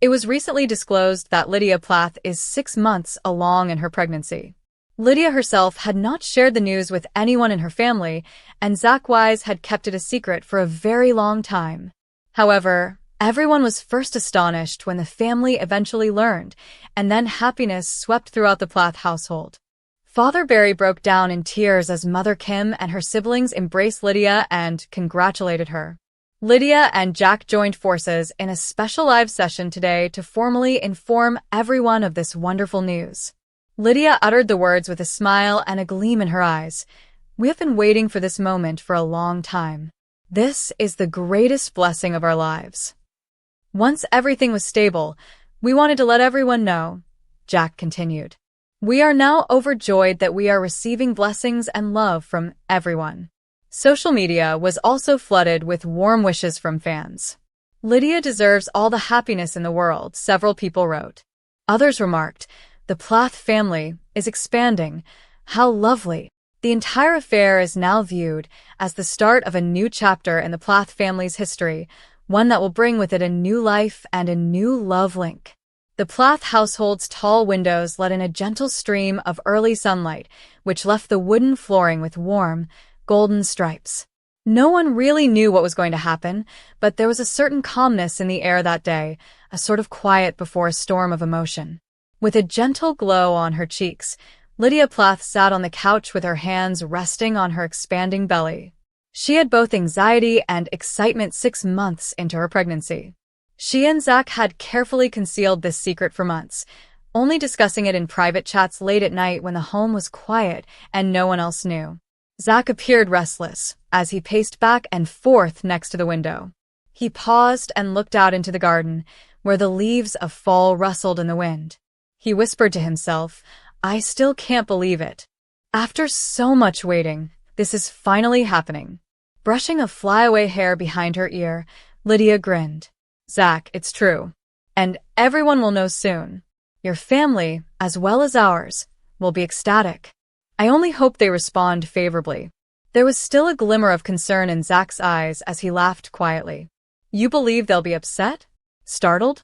It was recently disclosed that Lydia Plath is 6 months along in her pregnancy. Lydia herself had not shared the news with anyone in her family, and Zach Wise had kept it a secret for a very long time. However, everyone was first astonished when the family eventually learned, and then happiness swept throughout the Plath household. Father Barry broke down in tears as Mother Kim and her siblings embraced Lydia and congratulated her. Lydia and Jack joined forces in a special live session today to formally inform everyone of this wonderful news. Lydia uttered the words with a smile and a gleam in her eyes. "We have been waiting for this moment for a long time. This is the greatest blessing of our lives." "Once everything was stable, we wanted to let everyone know," Jack continued. "We are now overjoyed that we are receiving blessings and love from everyone." Social media was also flooded with warm wishes from fans. "Lydia deserves all the happiness in the world," several people wrote. Others remarked, "The Plath family is expanding. How lovely." The entire affair is now viewed as the start of a new chapter in the Plath family's history, one that will bring with it a new life and a new love link. The Plath household's tall windows let in a gentle stream of early sunlight, which left the wooden flooring with warm, golden stripes. No one really knew what was going to happen, but there was a certain calmness in the air that day, a sort of quiet before a storm of emotion. With a gentle glow on her cheeks, Lydia Plath sat on the couch with her hands resting on her expanding belly. She had both anxiety and excitement 6 months into her pregnancy. She and Zach had carefully concealed this secret for months, only discussing it in private chats late at night when the home was quiet and no one else knew. Zach appeared restless as he paced back and forth next to the window. He paused and looked out into the garden, where the leaves of fall rustled in the wind. He whispered to himself, "I still can't believe it. After so much waiting, this is finally happening." Brushing a flyaway hair behind her ear, Lydia grinned. "Zach, it's true. And everyone will know soon. Your family, as well as ours, will be ecstatic. I only hope they respond favorably." There was still a glimmer of concern in Zach's eyes as he laughed quietly. "You believe they'll be upset? Startled?"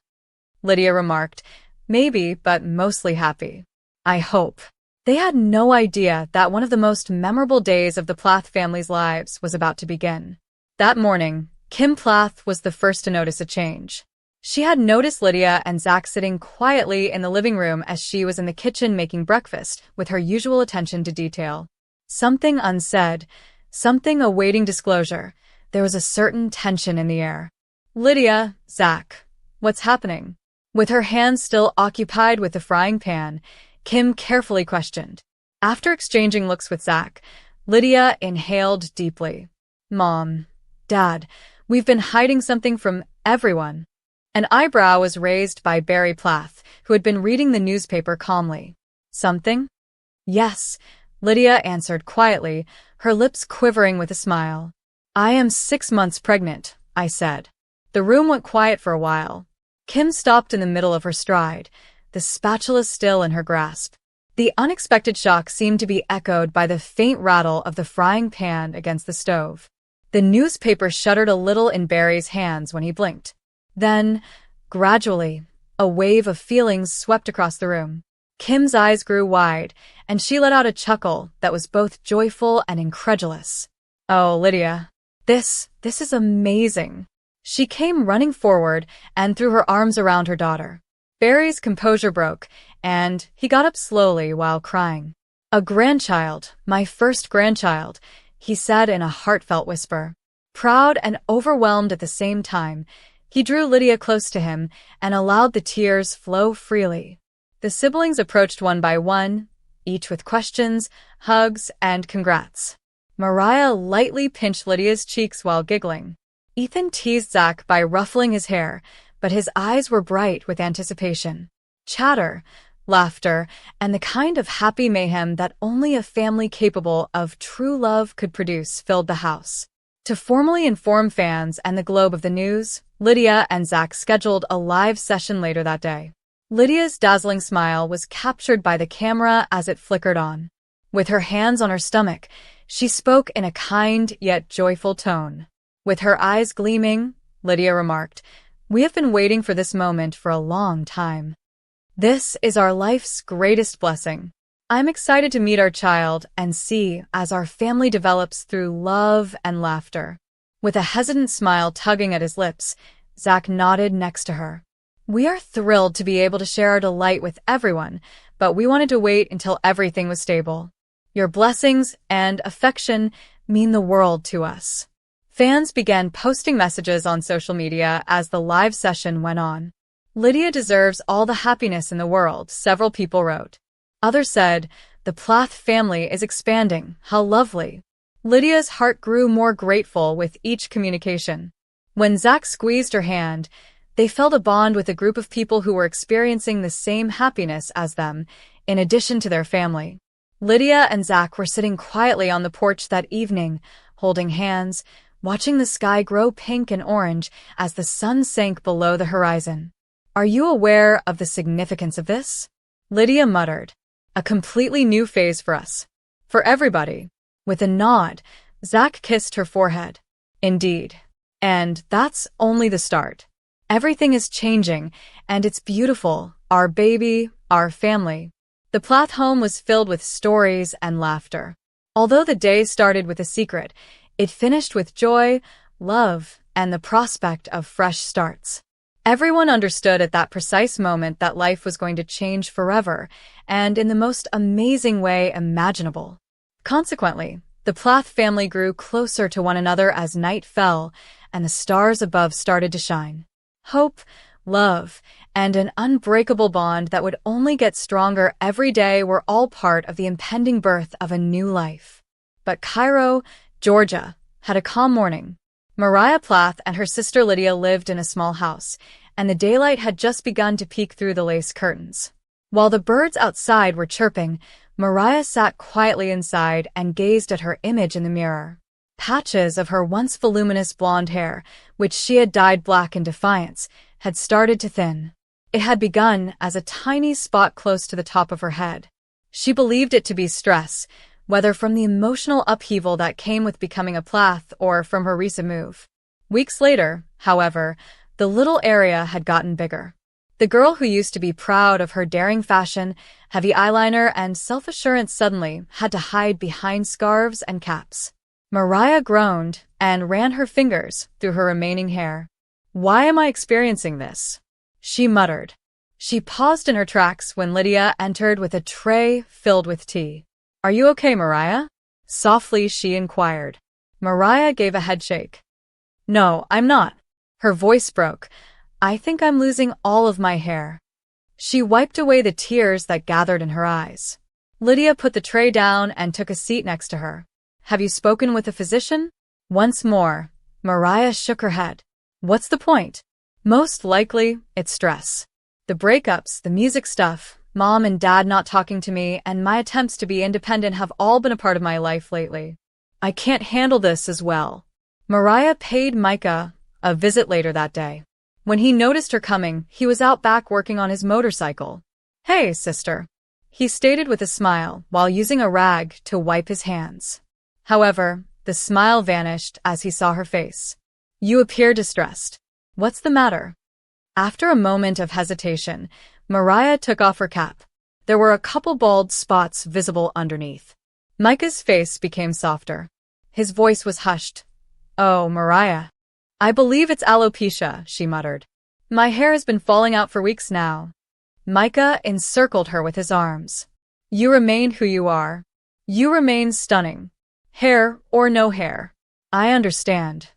Lydia remarked, "Maybe, but mostly happy. I hope." They had no idea that one of the most memorable days of the Plath family's lives was about to begin. That morning, Kim Plath was the first to notice a change. She had noticed Lydia and Zach sitting quietly in the living room as she was in the kitchen making breakfast with her usual attention to detail. Something unsaid, something awaiting disclosure. There was a certain tension in the air. "Lydia, Zach, what's happening?" With her hands still occupied with the frying pan, Kim carefully questioned. After exchanging looks with Zach, Lydia inhaled deeply. "Mom, Dad, we've been hiding something from everyone." An eyebrow was raised by Barry Plath, who had been reading the newspaper calmly. "Something?" "Yes," Lydia answered quietly, her lips quivering with a smile. "I am 6 months pregnant," I said. The room went quiet for a while. Kim stopped in the middle of her stride, the spatula still in her grasp. The unexpected shock seemed to be echoed by the faint rattle of the frying pan against the stove. The newspaper shuddered a little in Barry's hands when he blinked. Then, gradually, a wave of feelings swept across the room. Kim's eyes grew wide, and she let out a chuckle that was both joyful and incredulous. "Oh, Lydia, this is amazing." She came running forward and threw her arms around her daughter. Barry's composure broke, and he got up slowly while crying. "A grandchild, my first grandchild," he said in a heartfelt whisper. Proud and overwhelmed at the same time, he drew Lydia close to him and allowed the tears flow freely. The siblings approached one by one, each with questions, hugs, and congrats. Mariah lightly pinched Lydia's cheeks while giggling. Ethan teased Zach by ruffling his hair, but his eyes were bright with anticipation. Chatter, laughter, and the kind of happy mayhem that only a family capable of true love could produce filled the house. To formally inform fans and the globe of the news, Lydia and Zach scheduled a live session later that day. Lydia's dazzling smile was captured by the camera as it flickered on. With her hands on her stomach, she spoke in a kind yet joyful tone. With her eyes gleaming, Lydia remarked, We have been waiting for this moment for a long time. This is our life's greatest blessing. I'm excited to meet our child and see as our family develops through love and laughter." With a hesitant smile tugging at his lips, Zach nodded next to her. "We are thrilled to be able to share our delight with everyone, but we wanted to wait until everything was stable. Your blessings and affection mean the world to us." Fans began posting messages on social media as the live session went on. "Lydia deserves all the happiness in the world," several people wrote. Others said, "The Plath family is expanding. How lovely." Lydia's heart grew more grateful with each communication. When Zach squeezed her hand, they felt a bond with a group of people who were experiencing the same happiness as them, in addition to their family. Lydia and Zach were sitting quietly on the porch that evening, holding hands, watching the sky grow pink and orange as the sun sank below the horizon. "Are you aware of the significance of this?" Lydia muttered. "A completely new phase for us. For everybody." With a nod, Zach kissed her forehead. "Indeed. And that's only the start. Everything is changing, and it's beautiful. Our baby, our family." The Plath home was filled with stories and laughter. Although the day started with a secret, it finished with joy, love, and the prospect of fresh starts. Everyone understood at that precise moment that life was going to change forever, and in the most amazing way imaginable. Consequently, the Plath family grew closer to one another as night fell, and the stars above started to shine. Hope, love, and an unbreakable bond that would only get stronger every day were all part of the impending birth of a new life. But Cairo, Georgia, had a calm morning. Lydia Plath and her sister Lydia lived in a small house, and the daylight had just begun to peek through the lace curtains. While the birds outside were chirping, Lydia sat quietly inside and gazed at her image in the mirror. Patches of her once voluminous blonde hair, which she had dyed black in defiance, had started to thin. It had begun as a tiny spot close to the top of her head. She believed it to be stress, whether from the emotional upheaval that came with becoming a Plath or from her recent move. Weeks later, however, the little area had gotten bigger. The girl who used to be proud of her daring fashion, heavy eyeliner, and self-assurance suddenly had to hide behind scarves and caps. Lydia groaned and ran her fingers through her remaining hair. "Why am I experiencing this?" she muttered. She paused in her tracks when Lydia entered with a tray filled with tea. "Are you okay, Lydia?" softly she inquired. Lydia gave a headshake. "No, I'm not." Her voice broke. "I think I'm losing all of my hair." She wiped away the tears that gathered in her eyes. Lydia put the tray down and took a seat next to her. "Have you spoken with a physician?" Once more, Lydia shook her head. "What's the point?" "Most likely, it's stress. The breakups, the music stuff, Mom and Dad not talking to me, and my attempts to be independent have all been a part of my life lately. I can't handle this as well." Lydia paid Micah a visit later that day. When he noticed her coming, he was out back working on his motorcycle. "Hey, sister," he stated with a smile while using a rag to wipe his hands. However, the smile vanished as he saw her face. "You appear distressed. What's the matter?" After a moment of hesitation, Lydia took off her cap. There were a couple bald spots visible underneath. Micah's face became softer. His voice was hushed. "Oh, Lydia. I believe it's alopecia," she muttered. "My hair has been falling out for weeks now." Micah encircled her with his arms. "You remain who you are. You remain stunning. Hair or no hair. I understand,"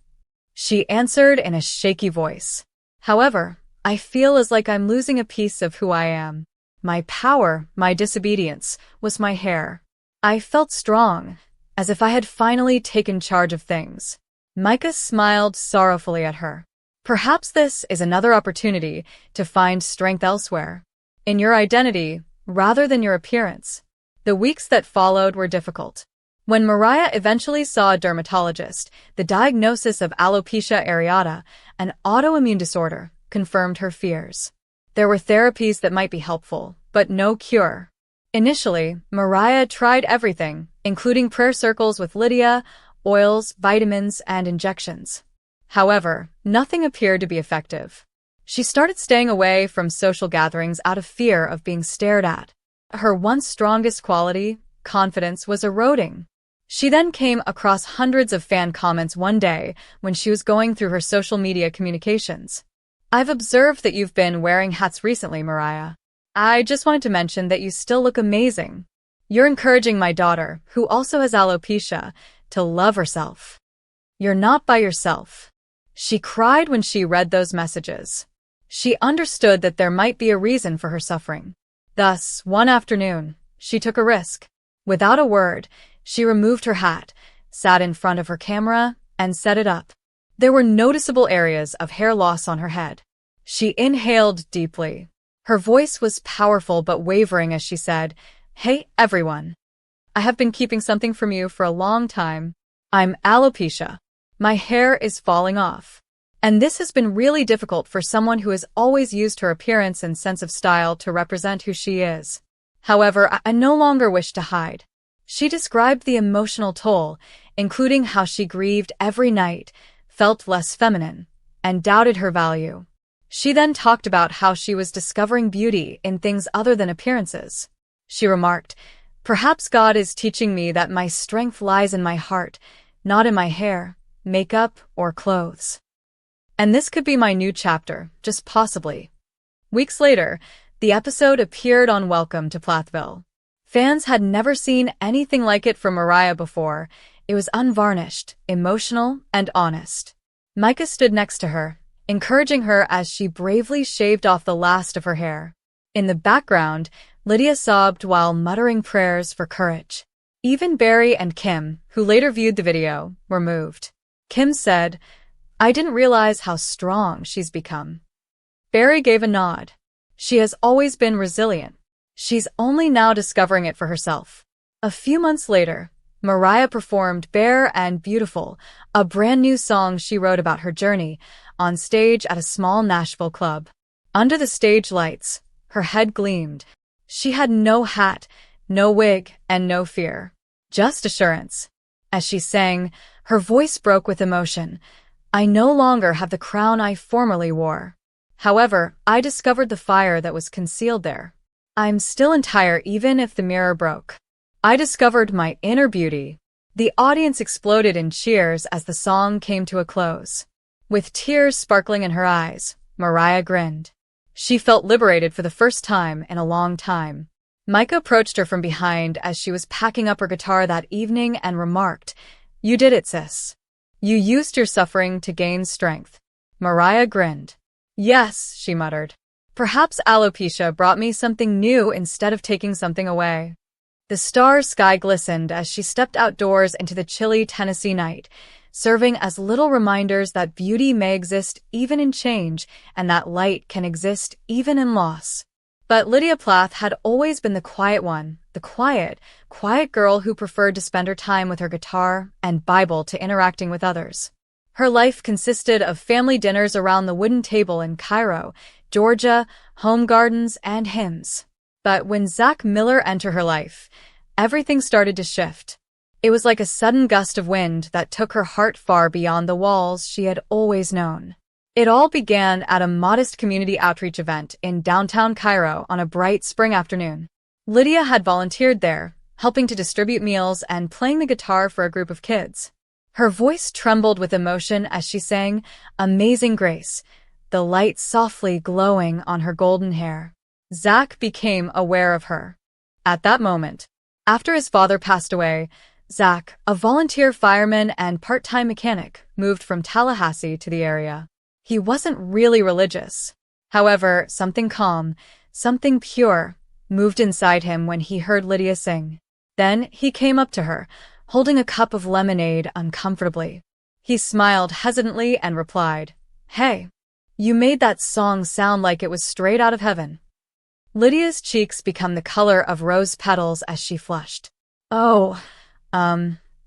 she answered in a shaky voice. "However, I feel as like I'm losing a piece of who I am. My power, my disobedience, was my hair. I felt strong, as if I had finally taken charge of things." Micah smiled sorrowfully at her. "Perhaps this is another opportunity to find strength elsewhere. In your identity, rather than your appearance." The weeks that followed were difficult. When Lydia eventually saw a dermatologist, the diagnosis of alopecia areata, an autoimmune disorder, confirmed her fears. There were therapies that might be helpful, but no cure. Initially, Lydia tried everything, including prayer circles with Lydia, oils, vitamins, and injections. However, nothing appeared to be effective. She started staying away from social gatherings out of fear of being stared at. Her once strongest quality, confidence, was eroding. She then came across hundreds of fan comments one day when she was going through her social media communications. "I've observed that you've been wearing hats recently, Mariah. I just wanted to mention that you still look amazing. You're encouraging my daughter, who also has alopecia, to love herself. You're not by yourself." She cried when she read those messages. She understood that there might be a reason for her suffering. Thus, one afternoon, she took a risk. Without a word, she removed her hat, sat in front of her camera, and set it up. There were noticeable areas of hair loss on her head. She inhaled deeply. Her voice was powerful but wavering as she said, "Hey, everyone. I have been keeping something from you for a long time. I'm alopecia. My hair is falling off. And this has been really difficult for someone who has always used her appearance and sense of style to represent who she is. However, I no longer wish to hide." She described the emotional toll, including how she grieved every night, felt less feminine, and doubted her value. She then talked about how she was discovering beauty in things other than appearances. She remarked, "Perhaps God is teaching me that my strength lies in my heart, not in my hair, makeup, or clothes. And this could be my new chapter, just possibly." Weeks later, the episode appeared on Welcome to Plathville. Fans had never seen anything like it from Mariah before. It was unvarnished, emotional, and honest. Micah stood next to her, encouraging her as she bravely shaved off the last of her hair. In the background, Lydia sobbed while muttering prayers for courage. Even Barry and Kim, who later viewed the video, were moved. Kim said, "I didn't realize how strong she's become." Barry gave a nod. "She has always been resilient. She's only now discovering it for herself." A few months later, Mariah performed Bare and Beautiful, a brand new song she wrote about her journey, on stage at a small Nashville club. Under the stage lights, her head gleamed. She had no hat, no wig, and no fear. Just assurance. As she sang, her voice broke with emotion. "I no longer have the crown I formerly wore. However, I discovered the fire that was concealed there. I'm still entire even if the mirror broke. I discovered my inner beauty." The audience exploded in cheers as the song came to a close. With tears sparkling in her eyes, Mariah grinned. She felt liberated for the first time in a long time. Micah approached her from behind as she was packing up her guitar that evening and remarked, "You did it, sis. You used your suffering to gain strength." Mariah grinned. "Yes," she muttered. "Perhaps alopecia brought me something new instead of taking something away." The star sky glistened as she stepped outdoors into the chilly Tennessee night, serving as little reminders that beauty may exist even in change and that light can exist even in loss. But Lydia Plath had always been the quiet one, the quiet girl who preferred to spend her time with her guitar and Bible to interacting with others. Her life consisted of family dinners around the wooden table in Cairo, Georgia, home gardens, and hymns. But when Zach Miller entered her life, everything started to shift. It was like a sudden gust of wind that took her heart far beyond the walls she had always known. It all began at a modest community outreach event in downtown Cairo on a bright spring afternoon. Lydia had volunteered there, helping to distribute meals and playing the guitar for a group of kids. Her voice trembled with emotion as she sang "Amazing Grace," the light softly glowing on her golden hair. Zach became aware of her. At that moment, after his father passed away, Zach, a volunteer fireman and part-time mechanic, moved from Tallahassee to the area. He wasn't really religious. However, something calm, something pure, moved inside him when he heard Lydia sing. Then he came up to her, holding a cup of lemonade uncomfortably. He smiled hesitantly and replied, "Hey, you made that song sound like it was straight out of heaven." Lydia's cheeks became the color of rose petals as she flushed. "Oh,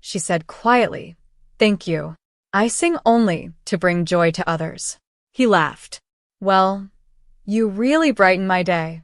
she said quietly, "Thank you. I sing only to bring joy to others." He laughed. "Well, you really brightened my day."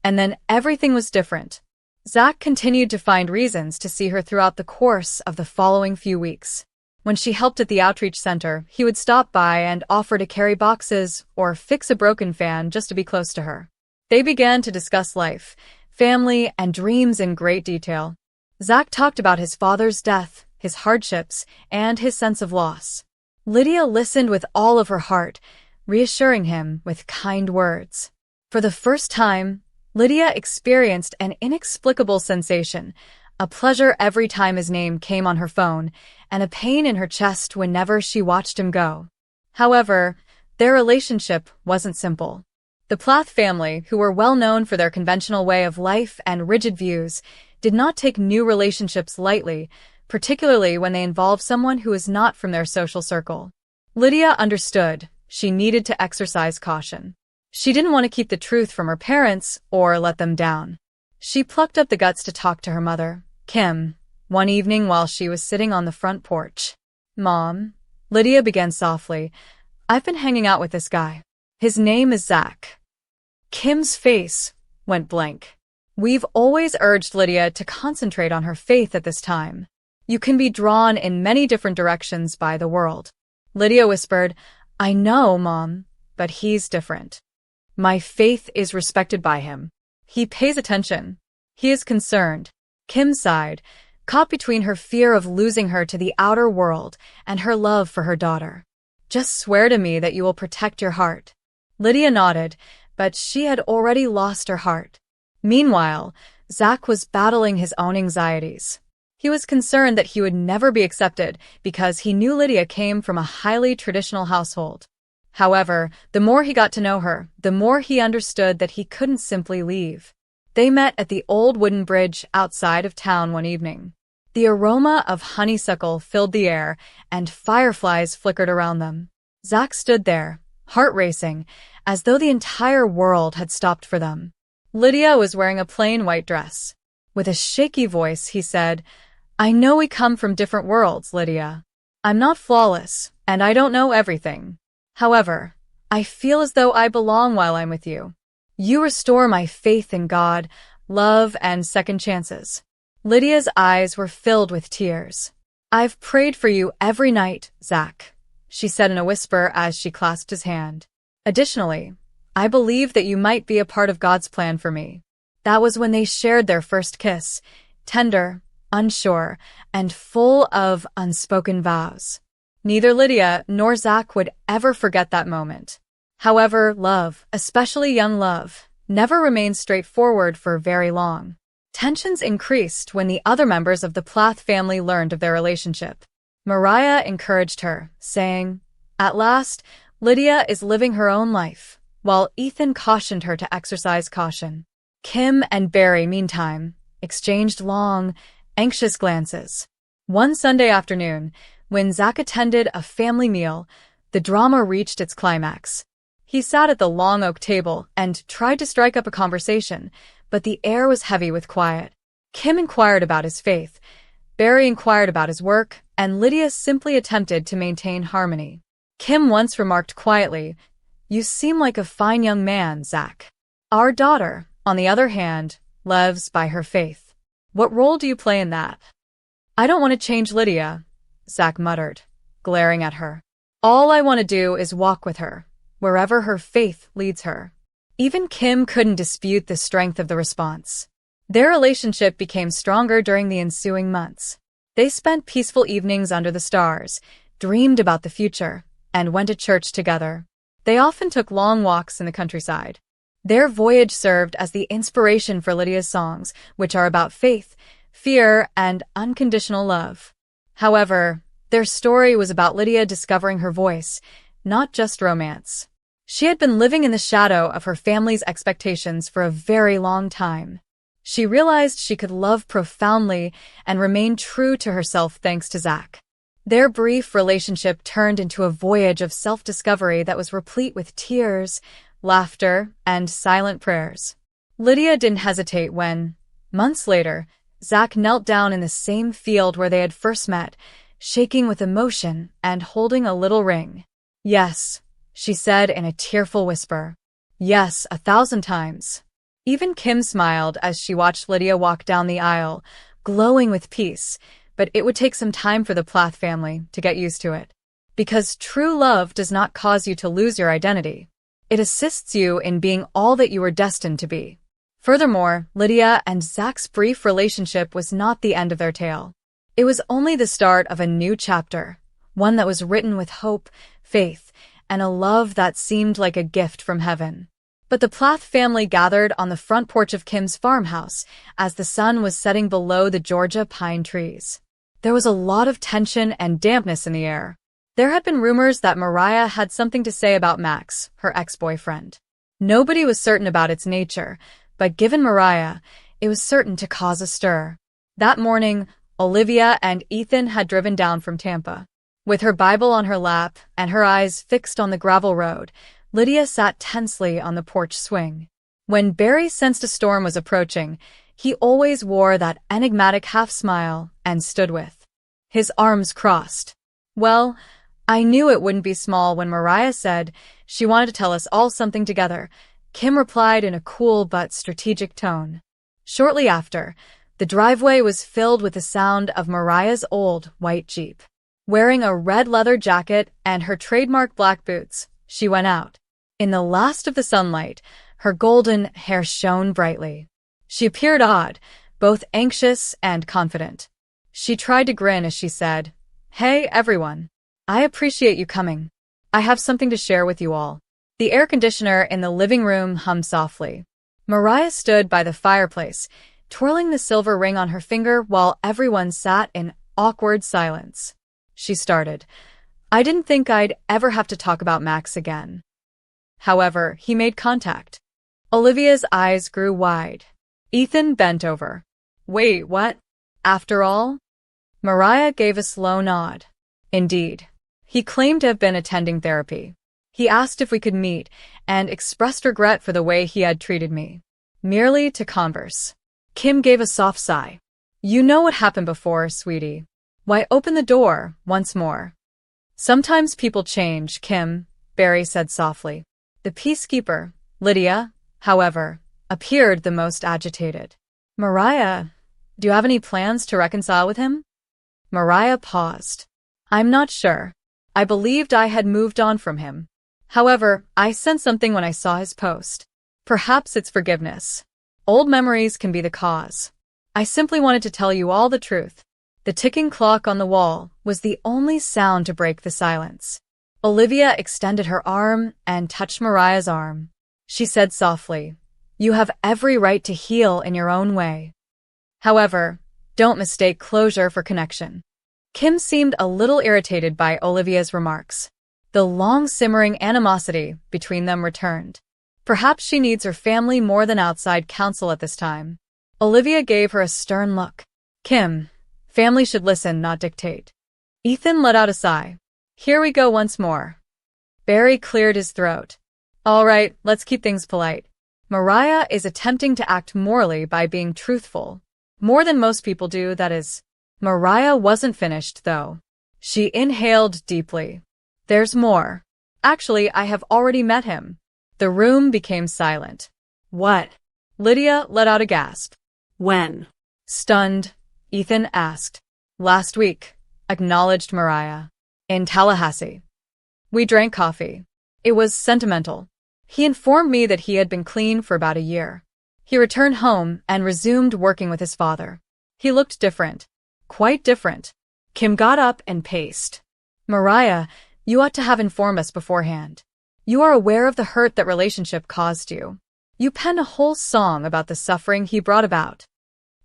And then everything was different. Zach continued to find reasons to see her throughout the course of the following few weeks. When she helped at the outreach center, he would stop by and offer to carry boxes or fix a broken fan just to be close to her. They began to discuss life, family, and dreams in great detail. Zach talked about his father's death, his hardships, and his sense of loss. Lydia listened with all of her heart, reassuring him with kind words. For the first time, Lydia experienced an inexplicable sensation, a pleasure every time his name came on her phone, and a pain in her chest whenever she watched him go. However, their relationship wasn't simple. The Plath family, who were well known for their conventional way of life and rigid views, did not take new relationships lightly, particularly when they involved someone who was not from their social circle. Lydia understood she needed to exercise caution. She didn't want to keep the truth from her parents or let them down. She plucked up the guts to talk to her mother, Kim, one evening while she was sitting on the front porch. "Mom," Lydia began softly, "I've been hanging out with this guy. His name is Zach." Kim's face went blank. We've always urged Lydia to concentrate on her faith at this time. You can be drawn in many different directions by the world. Lydia whispered, "I know, Mom, but he's different. My faith is respected by him. He pays attention. He is concerned." Kim sighed, caught between her fear of losing her to the outer world and her love for her daughter. "Just swear to me that you will protect your heart." Lydia nodded, but she had already lost her heart. Meanwhile, Zach was battling his own anxieties. He was concerned that he would never be accepted because he knew Lydia came from a highly traditional household. However, the more he got to know her, the more he understood that he couldn't simply leave. They met at the old wooden bridge outside of town one evening. The aroma of honeysuckle filled the air, and fireflies flickered around them. Zach stood there, heart racing, as though the entire world had stopped for them. Lydia was wearing a plain white dress. With a shaky voice, he said, "I know we come from different worlds, Lydia. I'm not flawless, and I don't know everything. However, I feel as though I belong while I'm with you. You restore my faith in God, love, and second chances." Lydia's eyes were filled with tears. "I've prayed for you every night, Zach," she said in a whisper as she clasped his hand. "Additionally, I believe that you might be a part of God's plan for me." That was when they shared their first kiss, tender, unsure, and full of unspoken vows. Neither Lydia nor Zach would ever forget that moment. However, love, especially young love, never remained straightforward for very long. Tensions increased when the other members of the Plath family learned of their relationship. Mariah encouraged her, saying, "At last, Lydia is living her own life," while Ethan cautioned her to exercise caution. Kim and Barry, meantime, exchanged long, anxious glances. One Sunday afternoon, when Zach attended a family meal, the drama reached its climax. He sat at the long oak table and tried to strike up a conversation, but the air was heavy with quiet. Kim inquired about his faith, Barry inquired about his work, and Lydia simply attempted to maintain harmony. Kim once remarked quietly, "You seem like a fine young man, Zach. Our daughter, on the other hand, lives by her faith. What role do you play in that?" "I don't want to change Lydia," Zach muttered, glaring at her. "All I want to do is walk with her, wherever her faith leads her." Even Kim couldn't dispute the strength of the response. Their relationship became stronger during the ensuing months. They spent peaceful evenings under the stars, dreamed about the future, and went to church together. They often took long walks in the countryside. Their voyage served as the inspiration for Lydia's songs, which are about faith, fear, and unconditional love. However, their story was about Lydia discovering her voice, not just romance. She had been living in the shadow of her family's expectations for a very long time. She realized she could love profoundly and remain true to herself thanks to Zach. Their brief relationship turned into a voyage of self-discovery that was replete with tears, laughter, and silent prayers. Lydia didn't hesitate when, months later, Zach knelt down in the same field where they had first met, shaking with emotion and holding a little ring. "Yes," she said in a tearful whisper. "Yes, 1,000 times." Even Kim smiled as she watched Lydia walk down the aisle, glowing with peace, but it would take some time for the Plath family to get used to it. Because true love does not cause you to lose your identity. It assists you in being all that you were destined to be. Furthermore, Lydia and Zach's brief relationship was not the end of their tale. It was only the start of a new chapter, one that was written with hope, faith, and a love that seemed like a gift from heaven. But the Plath family gathered on the front porch of Kim's farmhouse as the sun was setting below the Georgia pine trees. There was a lot of tension and dampness in the air. There had been rumors that Mariah had something to say about Max, her ex-boyfriend. Nobody was certain about its nature, but given Mariah, it was certain to cause a stir. That morning, Olivia and Ethan had driven down from Tampa. With her Bible on her lap and her eyes fixed on the gravel road, Lydia sat tensely on the porch swing. When Barry sensed a storm was approaching, he always wore that enigmatic half-smile and stood with his arms crossed. Well, I knew it wouldn't be small when Mariah said she wanted to tell us all something together. Kim replied in a cool but strategic tone. Shortly after, the driveway was filled with the sound of Mariah's old, white Jeep. Wearing a red leather jacket and her trademark black boots, she went out. In the last of the sunlight, her golden hair shone brightly. She appeared odd, both anxious and confident. She tried to grin as she said, "Hey, everyone. I appreciate you coming. I have something to share with you all." The air conditioner in the living room hummed softly. Mariah stood by the fireplace, twirling the silver ring on her finger while everyone sat in awkward silence. She started, "I didn't think I'd ever have to talk about Max again." However, he made contact. Olivia's eyes grew wide. Ethan bent over. "Wait, what? After all?" Mariah gave a slow nod. "Indeed. He claimed to have been attending therapy. He asked if we could meet and expressed regret for the way he had treated me. Merely to converse." Kim gave a soft sigh. "You know what happened before, sweetie. Why open the door once more?" "Sometimes people change, Kim," Barry said softly. The peacekeeper, Lydia, however, appeared the most agitated. "Mariah, do you have any plans to reconcile with him?" Mariah paused. "I'm not sure. I believed I had moved on from him. However, I sensed something when I saw his post. Perhaps it's forgiveness. Old memories can be the cause. I simply wanted to tell you all the truth." The ticking clock on the wall was the only sound to break the silence. Olivia extended her arm and touched Mariah's arm. She said softly, "You have every right to heal in your own way. However, don't mistake closure for connection." Kim seemed a little irritated by Olivia's remarks. The long simmering animosity between them returned. Perhaps she needs her family more than outside counsel at this time. Olivia gave her a stern look. "Kim, family should listen, not dictate." Ethan let out a sigh. "Here we go once more." Barry cleared his throat. "All right, let's keep things polite. Mariah is attempting to act morally by being truthful. More than most people do, that is." Mariah wasn't finished, though. She inhaled deeply. "There's more. Actually, I have already met him." The room became silent. "What?" Lydia let out a gasp. "When?" Stunned, Ethan asked. "Last week," acknowledged Mariah. "In Tallahassee. We drank coffee. It was sentimental. He informed me that he had been clean for about a year. He returned home and resumed working with his father. He looked different. Quite different." Kim got up and paced. "Mariah, you ought to have informed us beforehand. You are aware of the hurt that relationship caused you. You penned a whole song about the suffering he brought about."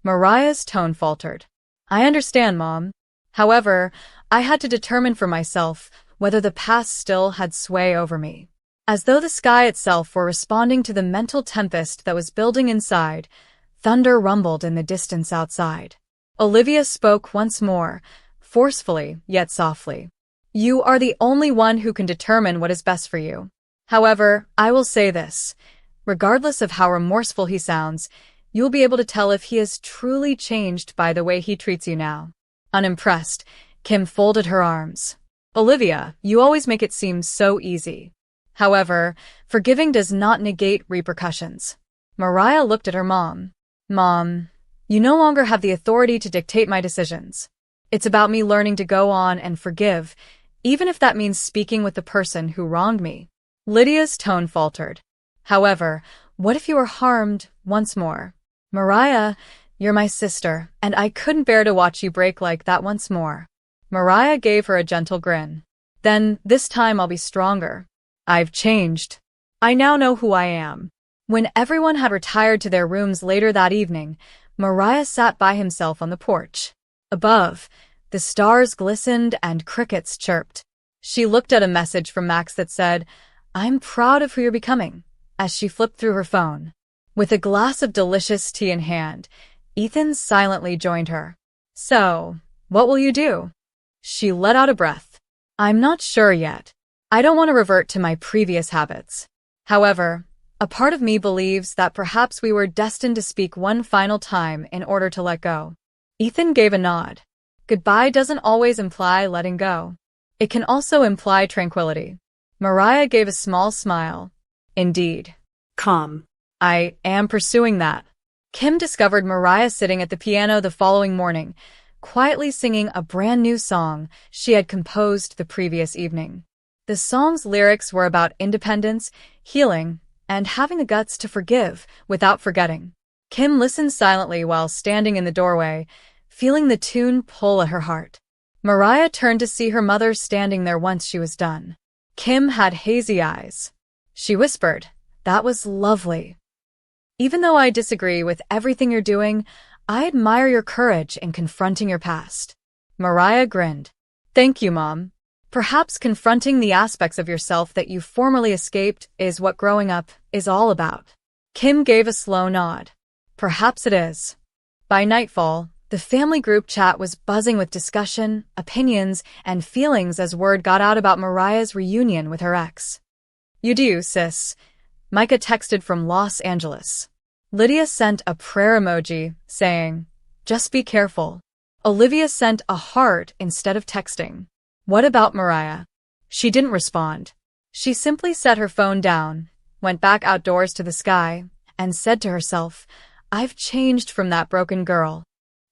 Mariah's tone faltered. "I understand, Mom. However, I had to determine for myself whether the past still had sway over me." As though the sky itself were responding to the mental tempest that was building inside, thunder rumbled in the distance outside. Olivia spoke once more, forcefully yet softly. "You are the only one who can determine what is best for you. However, I will say this. Regardless of how remorseful he sounds, you'll be able to tell if he has truly changed by the way he treats you now." Unimpressed, Kim folded her arms. "Olivia, you always make it seem so easy. However, forgiving does not negate repercussions." Mariah looked at her mom. "Mom, you no longer have the authority to dictate my decisions." It's about me learning to go on and forgive, even if that means speaking with the person who wronged me. Lydia's tone faltered. However, what if you were harmed once more? Mariah, you're my sister, and I couldn't bear to watch you break like that once more. Mariah gave her a gentle grin. Then, this time I'll be stronger. I've changed. I now know who I am. When everyone had retired to their rooms later that evening, Mariah sat by himself on the porch. Above, the stars glistened and crickets chirped. She looked at a message from Max that said, "I'm proud of who you're becoming," as she flipped through her phone. With a glass of delicious tea in hand, Ethan silently joined her. "So, what will you do?" She let out a breath. "I'm not sure yet. I don't want to revert to my previous habits. However, a part of me believes that perhaps we were destined to speak one final time in order to let go." Ethan gave a nod. Goodbye doesn't always imply letting go. It can also imply tranquility. Mariah gave a small smile. "Indeed. Calm. I am pursuing that." Kim discovered Mariah sitting at the piano the following morning, quietly singing a brand new song she had composed the previous evening. The song's lyrics were about independence, healing, and having the guts to forgive without forgetting. Kim listened silently while standing in the doorway, feeling the tune pull at her heart. Mariah turned to see her mother standing there once she was done. Kim had hazy eyes. She whispered, "That was lovely. Even though I disagree with everything you're doing, I admire your courage in confronting your past." Mariah grinned. "Thank you, Mom. Perhaps confronting the aspects of yourself that you formerly escaped is what growing up is all about." Kim gave a slow nod. "Perhaps it is." By nightfall, the family group chat was buzzing with discussion, opinions, and feelings as word got out about Mariah's reunion with her ex. "You do, sis," Micah texted from Los Angeles. Lydia sent a prayer emoji, saying, "Just be careful." Olivia sent a heart instead of texting. What about Mariah? She didn't respond. She simply set her phone down, went back outdoors to the sky, and said to herself, "I've changed from that broken girl."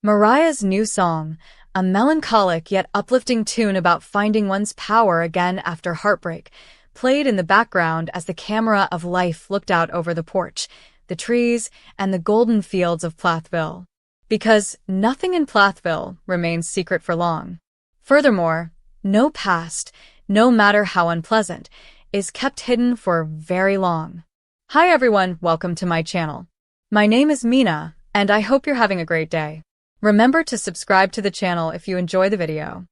Mariah's new song, a melancholic yet uplifting tune about finding one's power again after heartbreak, played in the background as the camera of life looked out over the porch, the trees, and the golden fields of Plathville. Because nothing in Plathville remains secret for long. Furthermore, no past, no matter how unpleasant, is kept hidden for very long. Hi everyone, welcome to my channel. My name is Mina, and I hope you're having a great day. Remember to subscribe to the channel if you enjoy the video.